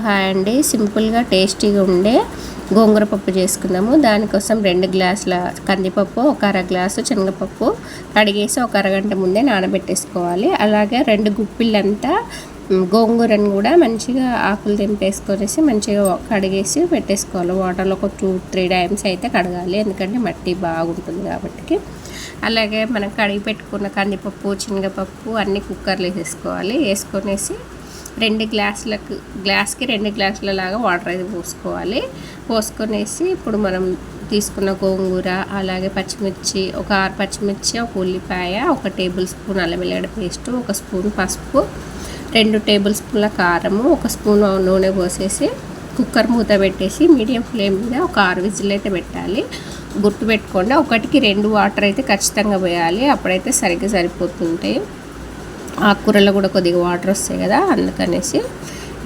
Hi అండి, సింపుల్గా టేస్టీగా ఉండే గోంగూర పప్పు చేసుకుందాము. దానికోసం 2 గ్లాసుల కందిపప్పు, ఒక అర గ్లాసు శనగపప్పు కడిగేసి ఒక అరగంట ముందే నానబెట్టేసుకోవాలి. అలాగే 2 గుప్పిళ్ళంతా గోంగూరను కూడా మంచిగా ఆకులు తెంపేసుకొనేసి మంచిగా కడిగేసి పెట్టేసుకోవాలి. వాటర్లో ఒక 2-3 టైమ్స్ అయితే కడగాలి, ఎందుకంటే మట్టి బాగుంటుంది కాబట్టి. అలాగే మనం కడిగి పెట్టుకున్న కందిపప్పు, శనగపప్పు అన్నీ కుక్కర్లో వేసుకొనేసి 2 గ్లాస్కి 2 గ్లాసుల లాగా వాటర్ అయితే పోసుకొనేసి ఇప్పుడు మనం తీసుకున్న గోంగూర, అలాగే పచ్చిమిర్చి, ఒక 6 పచ్చిమిర్చి, ఒక ఉల్లిపాయ, 1 టేబుల్ స్పూన్ అల్లం వెల్లిగడ్డ పేస్టు, 1 స్పూన్ పసుపు, 2 టేబుల్ స్పూన్ల కారము, 1 స్పూన్ నూనె పోసేసి కుక్కర్ మూత పెట్టేసి మీడియం ఫ్లేమ్ మీద ఒక 6 విజిల్ అయితే పెట్టాలి. గుర్తుపెట్టుకోండి, 1కి 2 వాటర్ అయితే ఖచ్చితంగా పోయాలి, అప్పుడైతే సరిగ్గా సరిపోతుంటాయి. ఆకుకూరలో కూడా కొద్దిగా వాటర్ వస్తాయి కదా, అందుకనేసి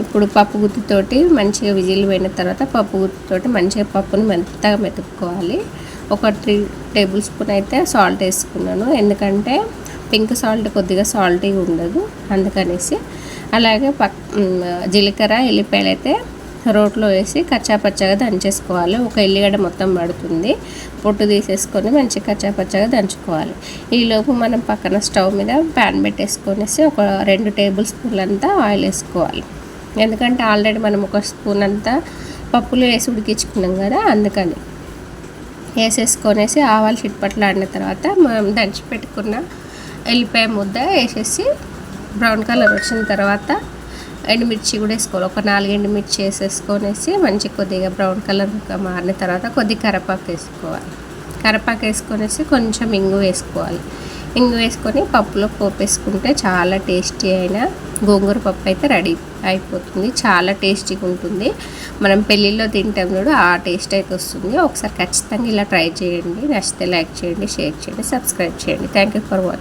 ఇప్పుడు పప్పు గుత్తితోటి మంచిగా విజిల్ పోయిన తర్వాత పప్పు గుత్తితోటి మంచిగా పప్పుని మెత్తగా మెతుక్కోవాలి. ఒక 3 టేబుల్ స్పూన్ అయితే సాల్ట్ వేసుకున్నాను, ఎందుకంటే పింక్ సాల్ట్ కొద్దిగా సాల్టీగా ఉండదు అందుకనేసి. అలాగే జీలకర్ర, ఎల్లిపాయలు అయితే రోట్లో వేసి కచ్చాపచ్చగా దంచేసుకోవాలి. ఒక ఎల్లిగడ్డ మొత్తం పడుతుంది, పొట్టు తీసేసుకొని మంచిగా కచ్చాపచ్చగా దంచుకోవాలి. ఈలోపు మనం పక్కన స్టవ్ మీద ప్యాన్ పెట్టేసుకొనేసి ఒక 2 టేబుల్ స్పూన్లు అంతా ఆయిల్ వేసుకోవాలి. ఎందుకంటే ఆల్రెడీ మనం 1 స్పూన్ అంతా పప్పులో వేసి ఉడికించుకున్నాం కదా, అందుకని వేసేసుకొనేసి ఆవాలు చిట్పట్లాడిన తర్వాత మనం దంచి పెట్టుకున్న ఎల్లిపాయ ముద్ద వేసేసి బ్రౌన్ కలర్ వచ్చిన తర్వాత ఎండుమిర్చి కూడా వేసుకోవాలి. ఒక 4 ఎండుమిర్చి వేసేసుకొనేసి మంచి కొద్దిగా బ్రౌన్ కలర్ మారిన తర్వాత కొద్దిగా కరివేపాకు వేసుకొనేసి కొంచెం ఇంగు వేసుకోవాలి. ఇంగు వేసుకొని పప్పులో పోపు వేసుకుంటే చాలా టేస్టీ అయిన గోంగూర పప్పు అయితే రెడీ అయిపోతుంది. చాలా టేస్టీగా ఉంటుంది. మనం పెళ్ళిళ్ళలో తింటాం చూడు, ఆ టేస్ట్ అయితే వస్తుంది. ఒకసారి ఖచ్చితంగా ఇలా ట్రై చేయండి. నచ్చితే లైక్ చేయండి, షేర్ చేయండి, సబ్స్క్రైబ్ చేయండి. Thank you for watching.